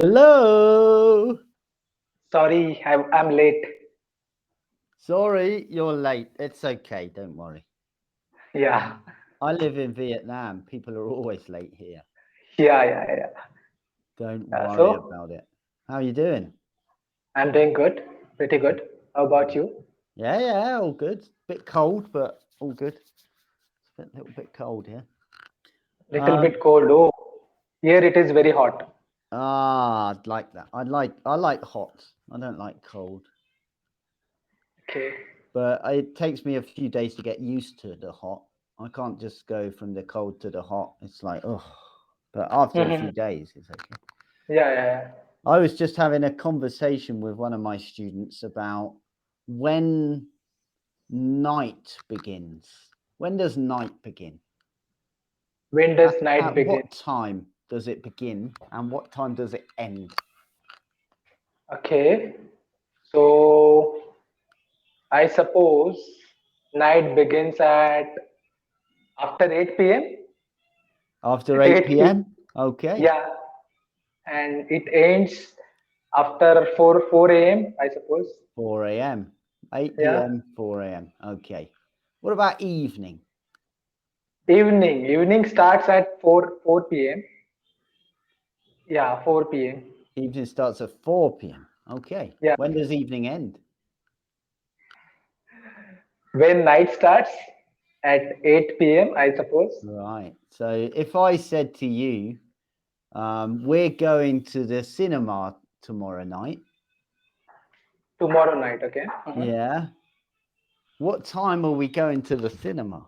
Hello. Sorry, I'm late. Sorry, you're late. It's okay. Don't worry. Yeah, I live in Vietnam. People are always late here. yeah. Don't worry So about it. How you doing? I'm doing good, pretty good. How about you? Yeah, all good. Bit cold, but all good. It's a little bit cold here. Little Um, bit cold. Oh, here it is very hot. I'd like that. I like hot. I don't like cold. Okay. But it takes me a few days to get used to the hot. I can't just go from the cold to the hot. It's like, oh. But after a few Mhm. days, it's okay. Yeah. I was just having a conversation with one of my students about when night begins. When does night begin? When does night At begin? what time does it begin and what time does it end? Okay. So I suppose night begins at after 8 p.m. After At 8 8 p.m. p.m.? Okay. Yeah, and it ends after 4 a.m. I suppose. 4 a.m. 8 Yeah. p.m., 4 a.m. Okay. What about evening? Evening starts at 4 p.m. Yeah, 4 p.m. Evening starts at 4 p.m. Okay. Yeah, When does evening end? when night starts at 8 p.m. I suppose. Right. So if I said to you, we're going to the cinema tomorrow night. Tomorrow night, okay. Yeah. What time are we going to the cinema?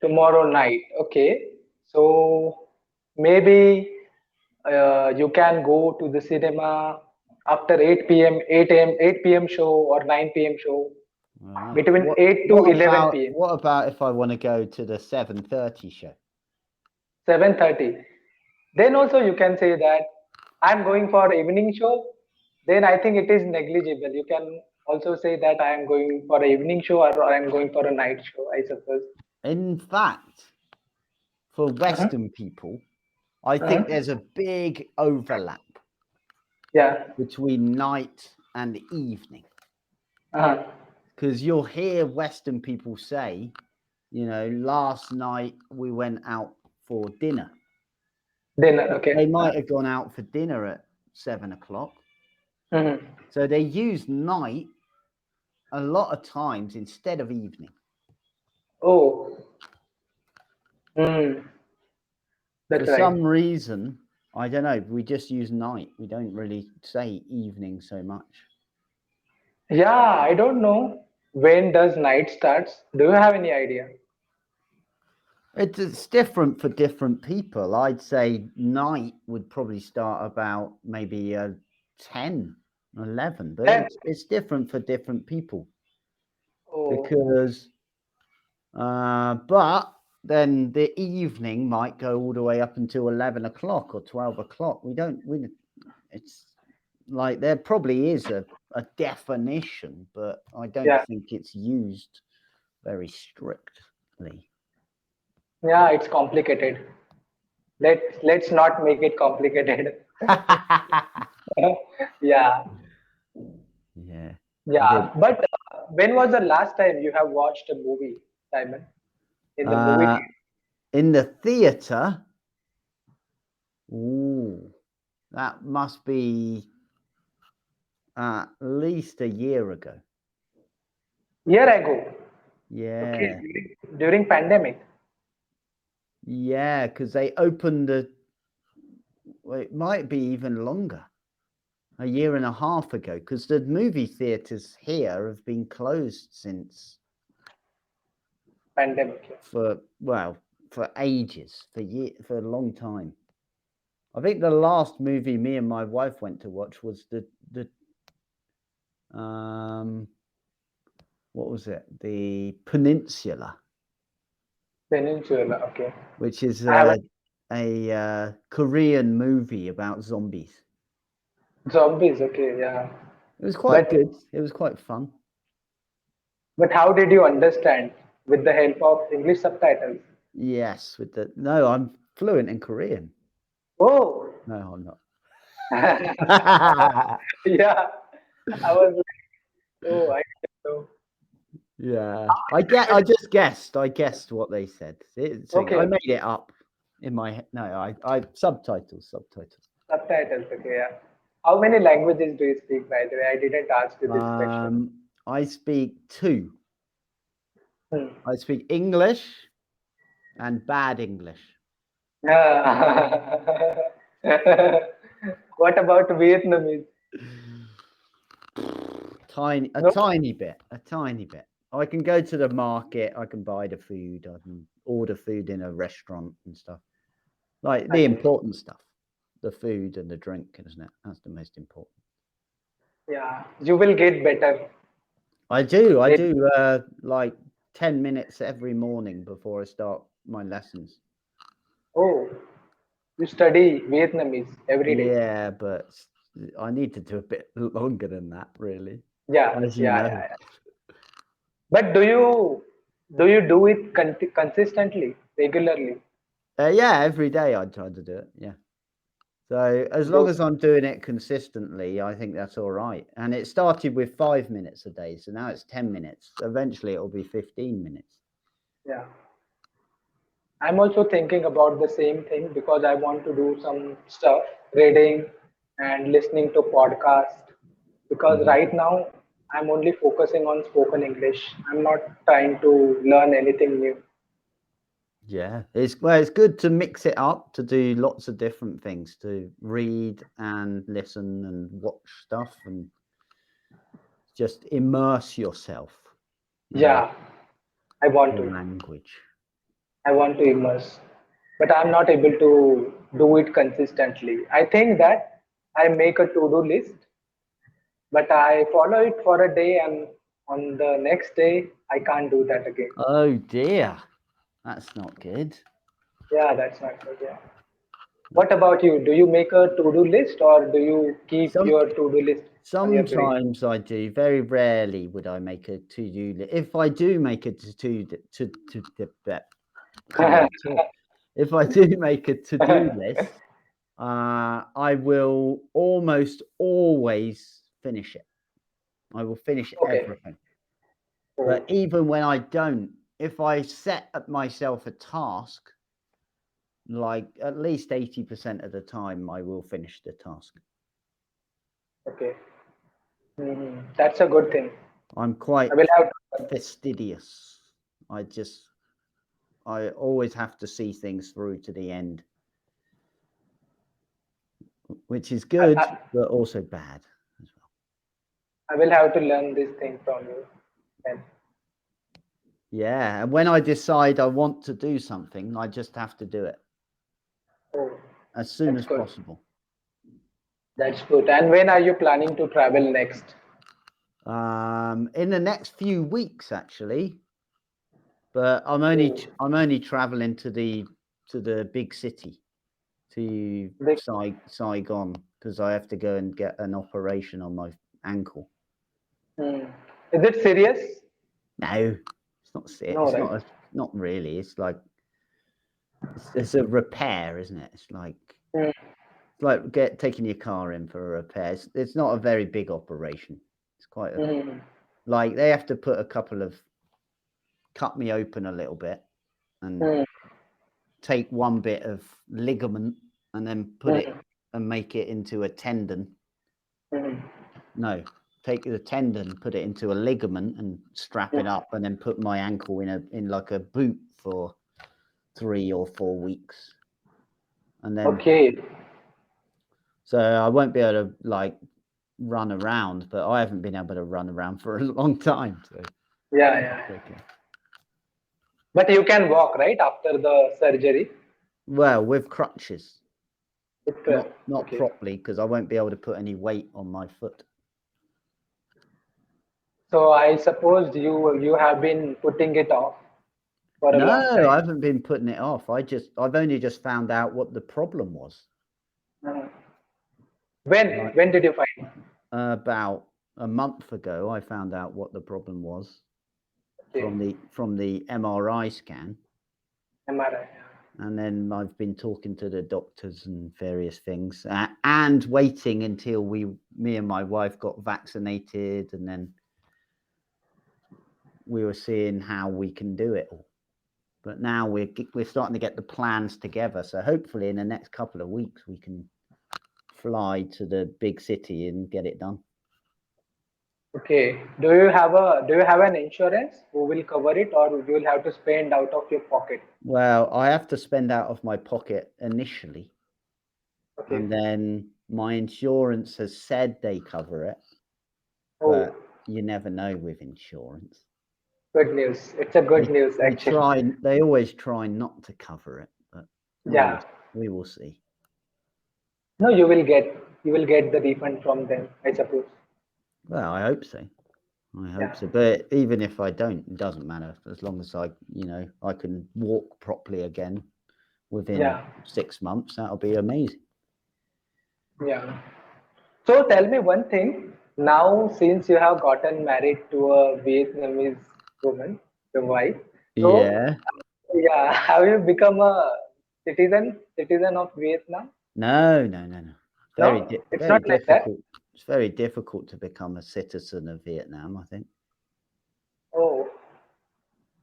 Tomorrow night, okay. So maybe you can go to the cinema after 8 p.m., 8 a.m., 8 p.m. show or 9 p.m. show Right. between What 8 to what 11 about p.m. what about if I want to go to the 7:30 show? 7:30. Then also you can say that I'm going for evening show. Then I think it is negligible. You can also say that I am going for a evening show or I am going for a night show, I suppose. In fact, for Uh-huh. Western people, I Uh-huh. think there's a big overlap Yeah. between night and evening Uh-huh. because you'll hear Western people say, last night we went out for dinner. Dinner. But Okay. they might have gone out for dinner at 7 o'clock. Mhm. So they use night a lot of times instead of evening. Oh, mm, For that's right. some reason, I don't know, we just use night. We don't really say evening so much. Yeah, I don't know when does night starts. Do you have any idea? It's different for different people. I'd say night would probably start about maybe 10, 11, but 10. it's different for different people Oh, because but then the evening might go all the way up until 11 o'clock or 12 o'clock. It's like there probably is a definition, but I don't yeah. think it's used very strictly. Yeah, it's complicated. Let's not make it complicated. Yeah. Yeah. I Yeah. did. But when was the last time you have watched a movie, Simon? In the movie Uh, theater? in the theatre, ooh, that must be at least a year ago. Year ago. Okay, Yeah. during pandemic. Yeah, because they opened well, it might be even longer, a year and a half ago, because the movie theatres here have been closed since Pandemic. Yeah. for, well, for ages, for a long time. I think the last movie me and my wife went to watch was the um what was it? The Peninsula, Peninsula. Okay. which is I haven't. a Korean movie about zombies. Zombies. Okay. Yeah. It was quite But good. It was quite fun. but how did you understand with the help of English subtitles? Yes, with the no, I'm fluent in Korean. Oh, No, I'm not. Yeah, I was like, oh, I don't know. Yeah, I just guessed. I guessed what they said. I Okay, made it up in my head. No, I subtitles. subtitles. Okay, yeah. How many languages do you speak, by the way? I didn't ask you this question. I speak two. Hmm. I speak English and bad English. Ah. What about Vietnamese? A No? tiny bit, a tiny bit. I can go to the market. I can buy the food. I can order food in a restaurant and stuff. Like the Okay. important stuff, the food and the drink, isn't it? That's the most important. Yeah, you will get better. I do. I Get, do like 10 minutes every morning before I start my lessons. oh, you study Vietnamese every day. Yeah, but I need to do a bit longer than that, really, Yeah, as you yeah, know. yeah, yeah. But do you do it consistently, regularly? Yeah, every day I try to do it. Yeah. So as long Do as I'm doing it consistently, I think that's all right. And it started with 5 minutes a day, so now it's 10 minutes. Eventually, it'll be 15 minutes. yeah. I'm also thinking about the same thing because I want to do some stuff, reading and listening to podcast. Because Mhm. right now I'm only focusing on spoken English. I'm not trying to learn anything new. Yeah, it's good to mix it up, to do lots of different things, to read and listen and watch stuff and just immerse yourself in Yeah, I want the to. language. I want to immerse, but I'm not able to do it consistently. I think that I make a to-do list, but I follow it for a day, and on the next day, I can't do that again. Oh dear, that's not good. Yeah, that's not good. Yeah. What about you? Do you make a to-do list, or do you keep Some your to-do list on your brain? Sometimes I do. Very rarely would I make a to-do list. If I do make a can't even talk. If I do make a to-do list, I will almost always finish it. I will finish Okay. everything. Oh, But even when I don't, if I set up myself a task, like at least 80% of the time, I will finish the task. okay. That's a good thing. I'm I quite will have to. fastidious. I just, I always have to see things through to the end, which is I, good, I, but also bad as well. I will have to learn this thing from you. Then. Yeah. And when I decide I want to do something, I just have to do it Oh, as soon that's as good. possible. That's good. And when are you planning to travel next? In the next few weeks, actually, but Oh, I'm only traveling to the big city, to big. Saigon, because I have to go and get an operation on my ankle. Hmm. Is it serious? No, it's not. No, It's right? not. Not really. It's like it's a repair, isn't it? Hmm. It's like taking your car in for a repair. It's not a very big operation. It's quite a Hmm. like they have to put a couple of cut me open a little bit and Hmm. take one bit of ligament and then put it Hmm. and make it into a tendon. Hmm. No, take the tendon, put it into a ligament and strap it up, and then put my ankle in like a boot for 3 or 4 weeks, and then Okay. so I won't be able to like run around. But I haven't been able to run around for a long time. So Yeah, yeah, yeah. okay. But you can walk, right, after the surgery? Well, with crutches, With, not okay. properly, because I won't be able to put any weight on my foot. So I suppose you have been putting it off for a long No, I time. haven't been putting it off. I've only just found out what the problem was. Uh, when Like when did you find? about a month ago, I found out what the problem was Okay, from the MRI scan. MRI. And then I've been talking to the doctors and various things, and waiting until me and my wife got vaccinated, and then we were seeing how we can do it all. But now we're starting to get the plans together. So hopefully in the next couple of weeks we can fly to the big city and get it done. Okay. Do you have an insurance who will cover it, or you will have to spend out of your pocket? Well, I have to spend out of my pocket initially, Okay. and then my insurance has said they cover it, Oh, but you never know with insurance. good news. It's a good news actually. They always try not to cover it, but Yeah. we will see. No, you will get the refund from them, I suppose. Well, I hope so. Yeah. But even if I don't, it doesn't matter as long as I can walk properly again within Yeah. 6 months. That'll be amazing. Yeah. So tell me one thing. Now, since you have gotten married to a Vietnamese woman, your wife, so Yeah. yeah, have you become a citizen of Vietnam? No. No, it's Very not like that. difficult. It's very difficult to become a citizen of Vietnam, I think. Oh,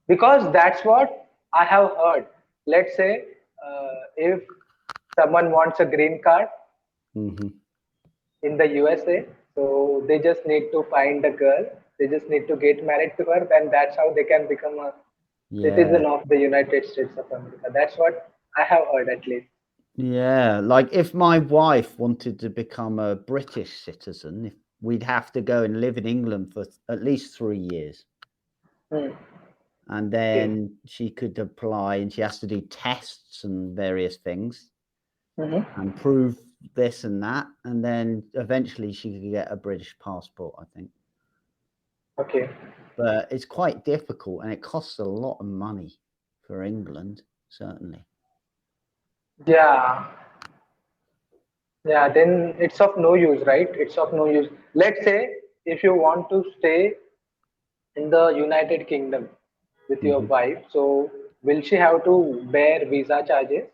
because that's what I have heard. Let's say if someone wants a green card Hmm. in the USA, so they just need to find a girl. They just need to get married to her, and that's how they can become a Yeah. citizen of the United States of America. That's what I have heard at least. Yeah. Like if my wife wanted to become a British citizen, if we'd have to go and live in England for at least 3 years. Hmm. And Okay. then she could apply, and she has to do tests and various things Hmm. and prove this and that, and then eventually she could get a British passport, I think. Okay. But it's quite difficult, and it costs a lot of money for England, certainly. Yeah. Yeah. Then it's of no use, right? It's of no use. Let's say if you want to stay in the United Kingdom with your Hmm. wife, so will she have to bear visa charges? If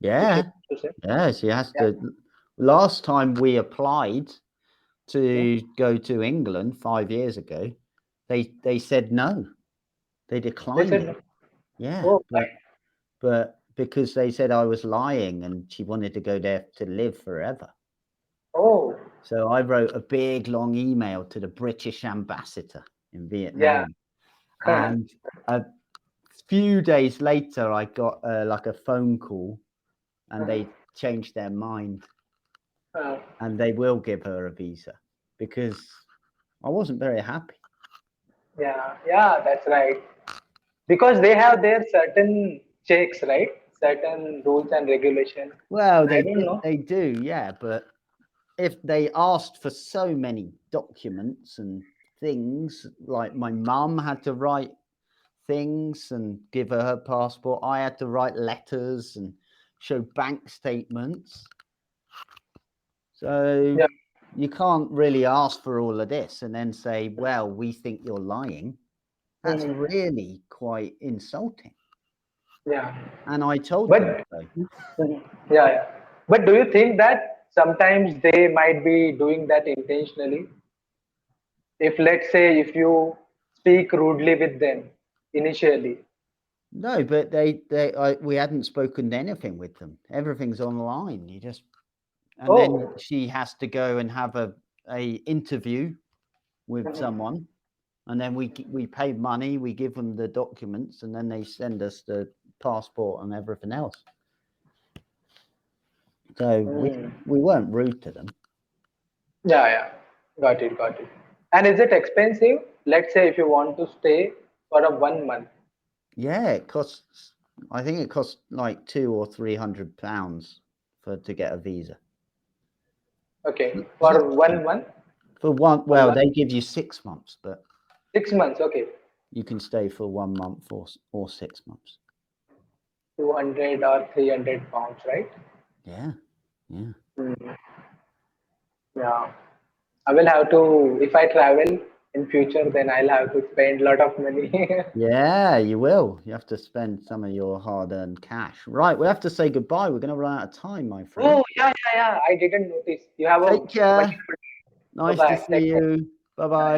she Yeah, wants to say, yeah, she has yeah. to. Last time we applied Okay. to go to England 5 years ago, they said no, they They declined said it. no. Yeah, Oh, but because they said I was lying and she wanted to go there to live forever. oh, So I wrote a big long email to the British ambassador in yeah. Vietnam. And a few days later, I got like a phone call, and they changed their mind, Uh, and they will give her a visa because I wasn't very happy. yeah, yeah, that's right. Because they have their certain checks, right? Certain rules and regulations. Well, I don't know. they do, yeah, but if they asked for so many documents and things, like my mum had to write things and give her passport, I had to write letters and show bank statements. So Yeah. you can't really ask for all of this and then say, well, we think you're lying. That's Mhm. really quite insulting. Yeah. And I told them But so. Mhm. Yeah, yeah. But do you think that sometimes they might be doing that intentionally? If let's say if you speak rudely with them initially. No, but we hadn't spoken anything with them. Everything's online. And then Oh. she has to go and have a interview with Mhm. someone, and then we pay money, we give them the documents, and then they send us the passport and everything else. So Mm. we weren't rude to them. Yeah, yeah. Got it, got it. And is it expensive? Let's say if you want to stay for a 1 month. Yeah, it costs. I think it costs like £200 or £300 to get a visa. Okay. It's For not cheap. 1 month? For one, For well, one they give you 6 months, but 6 months, okay. you can stay for 1 month or 6 months. 200 or 300 pounds, right? Yeah, yeah. Mm. Yeah. I will have to, if I travel in future, then I'll have to spend a lot of money. Yeah, you will. You have to spend some of your hard-earned cash. Right, we have to say goodbye. We're going to run out of time, my friend. Oh, yeah. I didn't notice. You have a Take care. wonderful day. Nice to Bye-bye. see Take care. you. Bye-bye.